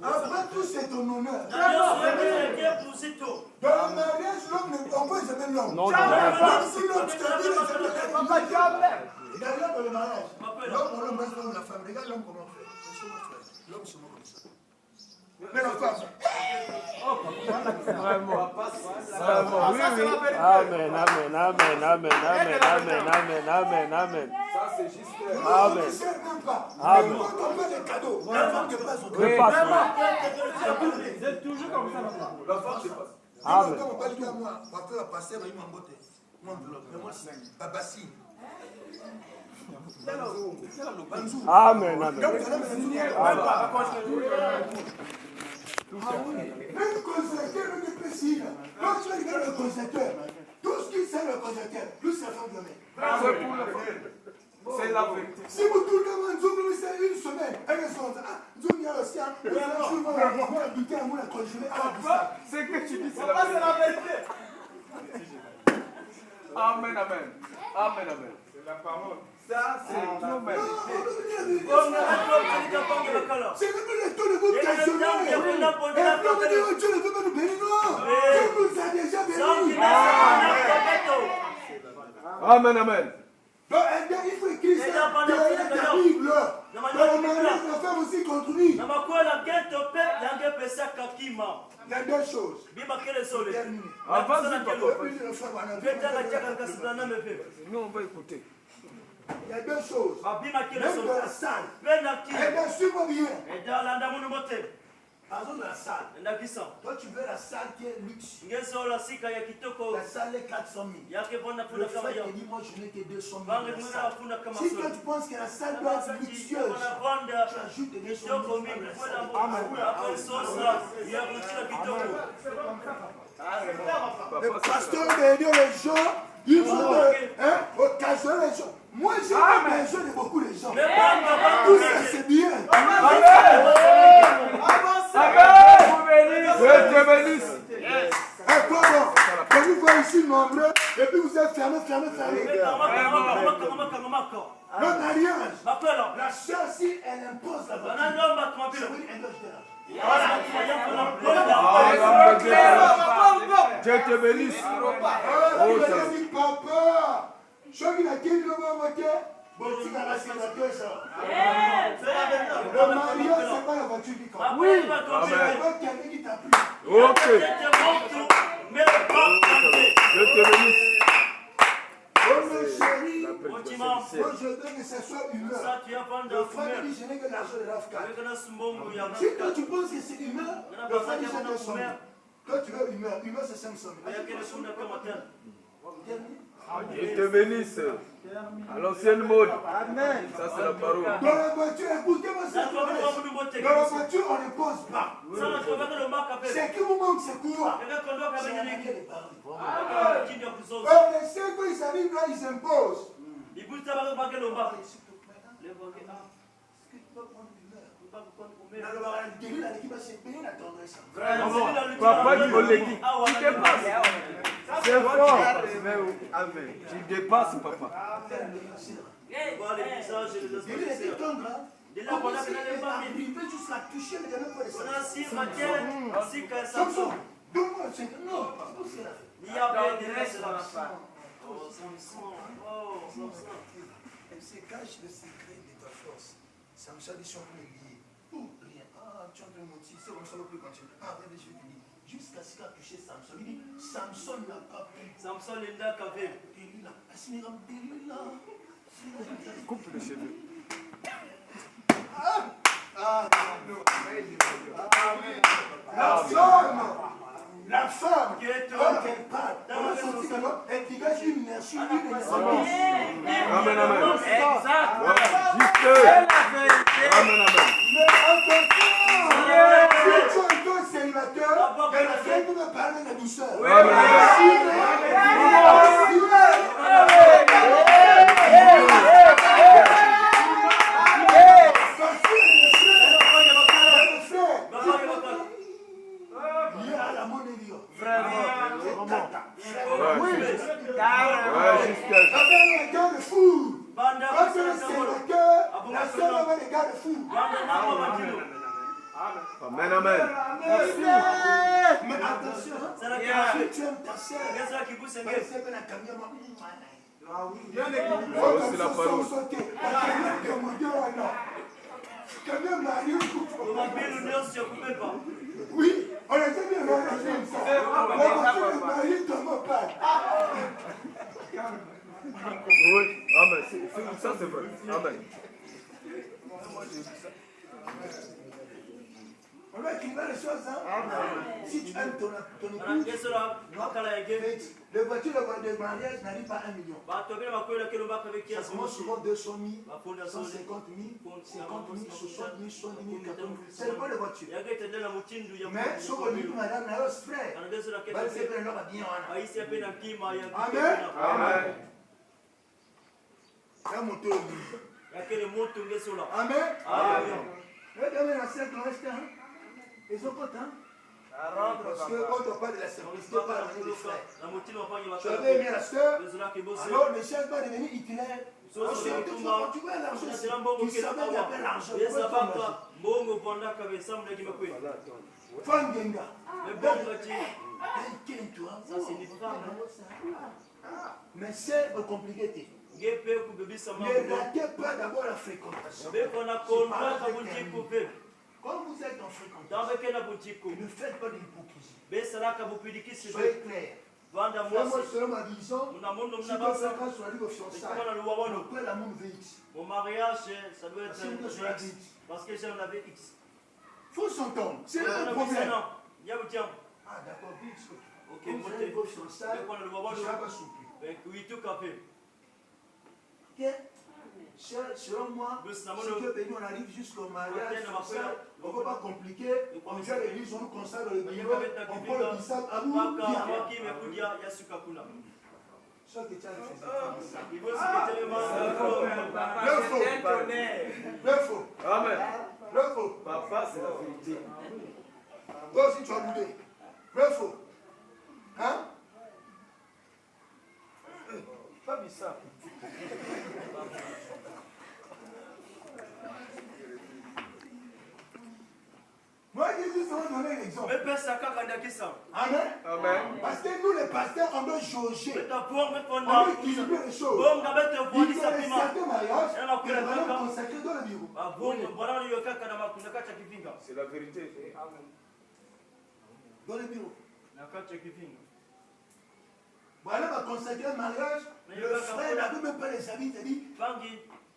Après tout, c'est ton honneur. Dans le mariage, l'homme, on peut jamais l'homme. Non, même si l'homme, tu t'as dit, d'ailleurs, dans le mariage, l'homme, on l'embrasse comme la femme. Regarde l'homme comment on fait. L'homme se moque comme ça. Mais la femme. Vraiment. Oui. Amen. Ça, c'est juste. On ne sert même pas. Mais quand on fait des cadeaux, la femme ne passe au cadeau. C'est toujours comme ça, papa. La femme, c'est pas. Quand on parle de moi, après la passer, il m'a embêté. Moi, Babassi. Amen. Même consacrateur, même précis. Quand tu regardes le consacrateur, tout ce qui sert le consacrateur, plus la femme de l'homme. C'est pour la femme. C'est la vérité. Si vous tournez comme un zoom, c'est une semaine. Elle est sortie. Ah, zoom, il y a aussi un. Vous allez moi habiter à moi la congeler. Ce que tu dis, c'est la vérité. Amen. C'est la parole. Ça, c'est nos vérités. C'est le temps de vous questionner. Et puis, Dieu ne veut pas nous bénir, non. Dieu nous a déjà bénis. Amen. Donc, il faut écrire ça dans la Bible. Dans le mariage, la femme aussi continue. Il y a deux choses. Avant, nous, on va écouter. Il y a deux choses. Même dans la salle. Suis-moi bien. Par exemple, la salle. Toi, tu veux la salle qui est luxe. La salle est 400 000. Le frère te dit, moi, je n'ai que 200 000. Si toi, tu penses que la salle doit être luxueuse, tu ajoutes 200 000. Le pasteur veut aider les gens. Il faut occasionner les gens. Moi, j'ai pas besoin de beaucoup de gens. Tout ça, c'est bien. Dieu te bénisse. Quand vous voyez ici nombreux, et puis vous êtes fermés. Le mariage, la soeur, si elle impose la voiture, c'est oui, elle doit jeter l'argent. Dieu te bénisse. Papa, je suis là qui est le le mariage, c'est pas la voiture qui compte. Oui. C'est pas quelqu'un qui t'a plu. Ok. Dieu te bénisse. Oh mon chéri, moi je veux que ce soit humeur. Le frère dit je n'ai que l'argent de l'AFCA. Si toi tu penses que c'est humeur, le frère dit j'ai 200 000. Toi tu veux humeur, humeur c'est 500 000. Dieu te bénisse. À l'ancienne mode. Amen. Ça c'est la parole. Dans la voiture, écoutez-moi ça. Dans la voiture, on ne pose pas. Ce qui vous manque, c'est quoi? C'est la laquelle est parole. Mais c'est quoi, ils arrivent là, ils imposent. Papa du Boleki, tu dépasses. C'est fort. Amen. Tu dépasses, papa. Il était tendre, hein? Il peut jusqu'à toucher le dernier point de Samson, donne-moi le 5. Non, c'est la elle se cache le secret de ta force. Samson dit, si on peut le lier. Pour rien. Ah, tu es en train de mentir. C'est comme ça, on ne peut plus continuer. Ah, regarde, je vais te dire. Jusqu'à ce qu'il a touché Samson. Il dit, Samson n'a pas pu. Samson n'a pas pu. Et lui là, Coupe les cheveux. La femme, quand elle parle, elle dégage une énergie, une énergie. Amen, amen. Exact. Juste. Amen, amen. Mais attention, si tu es un célibataire, elle vient de me parler de douceur. La garde-fous. Amen, amen. Mais attention, si tu aimes ta sœur, c'est bien un camion. C'est la parole. Oui, on a déjà bien regardé ça. La voiture de Marie tombe en panne. Oui, amen. Ça, c'est vrai. Amen. On va écrire les choses, hein? Si tu aimes ton épouse, les voitures de mariage n'arrivent pas à 1 million. Ça souvent 200 000, 150 000, 50 000, 60 000, 70 000, 80 000. C'est le point de voiture. Mais ce qu'on dit, madame, là, c'est frère. C'est bien, là, bien. Amen. Amen. C'est un moteur. Amen. Amen. Regardez la cercle reste, hein? Ils ont compte, hein? Parce qu'on ne doit pas de la simplicité par la manière des frères. Tu avais aimé la soeur, alors ne cherche pas à devenir itinéraire. Tu vois l'argent, tu savais qu'il y avait l'argent. Fangenga. Ça, c'est une femme. Mais c'est compliqué. Ne ratez pas d'abord la fréquentation. Quand vous êtes en fréquentation, ne faites pas d'hypocrisie. Soyez clair. Moi, selon ma vision, si tu dois faire grâce sur la libre fiançailles, après l'amour VX. Mon mariage, ça doit être VX. parce que j'aime la VX. Il faut s'entendre. C'est là le problème. Ah, d'accord, VX. Ok, comme vous avez vos fiançailles, je ne serai pas soupli. Ok? Selon moi, si Dieu bénit, on arrive jusqu'au mariage, on ne va pas compliquer, on vient à l'église, on nous consacre le bureau, on prend le bissap, à vous, soit que tu as le faux. Amen. Le faux. Papa, c'est la vérité. Toi aussi, tu as boudé. Le faux. Hein? Pas bissap. Moi, Jésus, ça va donner l'exemple. Amen. Amen. Parce que nous, les pasteurs, on doit jauger. On doit équilibrer les choses. Il y a certains mariages que les valeurs consacrées dans le bureau. C'est la vérité. Dans le bureau. Voilà, on va consacrer un mariage. Le frère n'avait même pas les habits. Il a dit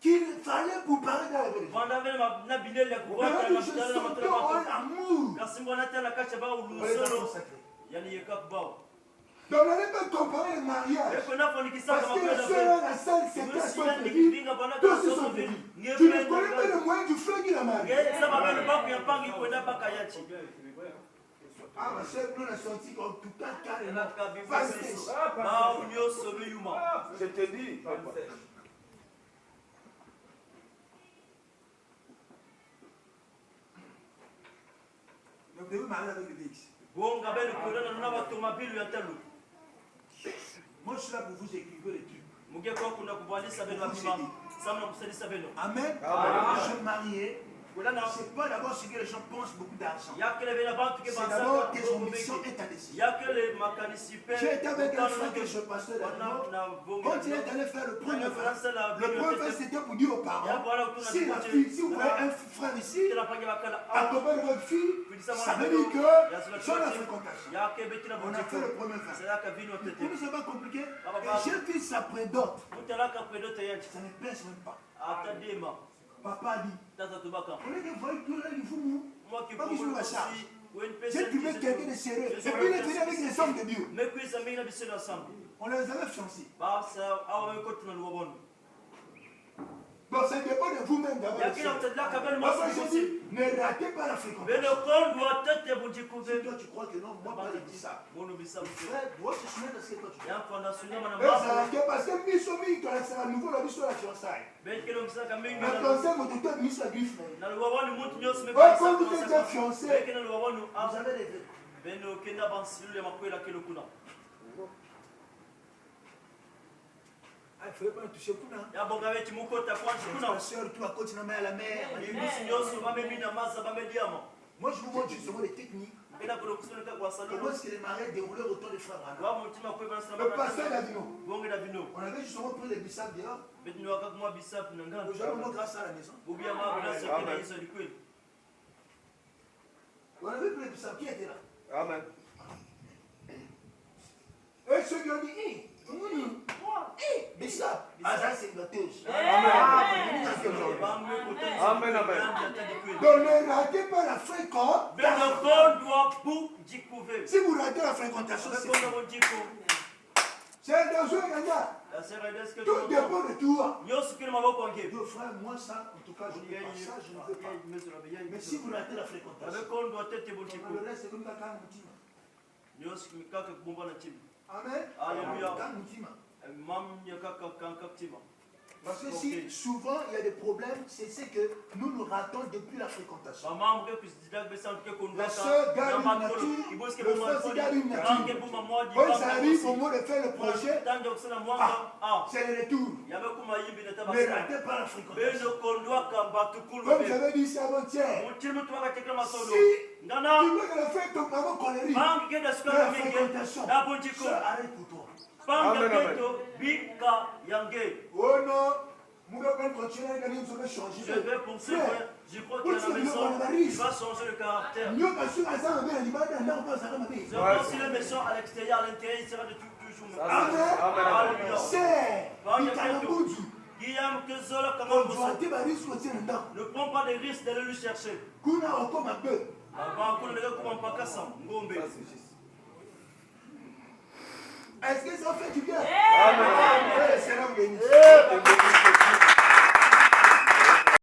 qu'il fallait pour parler dans la vérité. On a dit, je sentais en amour. On les a consacrés. Donc, on n'allait pas comparer le mariage. Parce que ceux-là, la salle, c'est pas son pays. Tous ceux sont pays. Tu ne connais pas le moyen du feu qui l'a marié. Ah, ma soeur, nous, on a senti qu'en tout cas, carrément, pas sèche. Je te dis, papa. Donc, vous devez marier avec le VX. Moi, je suis là pour vous écrire les trucs. Amen. Je me mariais. C'est pas d'abord ce que les gens pensent beaucoup d'argent. C'est d'abord tes ambitions et ta décision. J'ai été avec un frère que je passais là. Quand il est allé faire le premier frère c'était pour dire aux parents, si la fille, si vous voyez un frère ici, accompagne votre fille, ça veut dire que sur la fréquentation. On a fait le premier frère. Pour nous, c'est pas compliqué. Et j'ai vu ça prédote. Ça ne pèse même pas. Papa a dit, on est des voyous, tout là, il faut nous. Pas que je me la charge. J'ai trouvé quelqu'un de sérieux. Et puis il est venu avec des hommes de Dieu. On les avait fiancés. Donc ça dépend de vous-même d'abord. Papa, je dis, ne ratez pas la fréquentation. Si toi tu crois que non, moi pas je dis ça. Frère, moi je suis dans ce que toi tu dis. Parce que Missomi, c'est à nouveau la mission de la fiançaille. La fiançaille, mon tuteur, mission à griffe. Quand vous êtes déjà fiancé, vous avez des vœux. il ne fallait pas toucher Kuna. Ya bonga wetu muko takwanje Ma kuna. soeur, tu vas continuer à la mer. Ibusi nyoso bamemi na masa bamediamo. Moi, je vous montre justement les techniques. Ina kulo kusoneka kwa Comment salolo. est-ce que les marées déroulèrent autour des frères Branham. Wa mutima kwe bana Le pasteur sana. Davino. Bonge da bino. On avait justement pris les bissap dehors. Betnu waka kuma bisap na ngana. Aujourd'hui, on grâce à la maison. Bubia ma bana sa kena hizo likweli. On avait pris les bissap qui étaient là. Amen. Et ceux qui ont dit, bissap. Ah, ça, c'est une gâteuse. Amen, amen. Donc, ne ratez pas la fréquence. Si vous ratez la fréquentation, c'est dangereux, Ganda. Tout dépend de toi. Deux frères, moi, ça, en tout cas, je ne veux pas ça, je ne veux pas. Mais si vous ratez la fréquentation, le reste, c'est comme la canne Amen. Alléluia. Parce que si souvent il y a des problèmes, c'est que nous ratons depuis la fréquentation. La soeur garde une nature, le frère garde une nature. Quand ça arrive au moment de faire le projet, c'est le retour. Ne ratez pas la fréquentation. Comme j'avais dit ici avant-hier, si tu veux que le frère ton maman colérique, la fréquentation, arrête pour toi. Oh non, mon gars, quand continuer à gagner, nous allons changer. Je vais poursuivre. Je crois qu'à la maison, tu vas changer le caractère. C'est si le méchant à l'extérieur, à l'intérieur, il sera de toujours méchant. Amen. C'est Guillaume Kezola, ne prends pas de risques d'aller lui chercher. Est-ce que ça fait du bien? Amen. C'est là où il y a une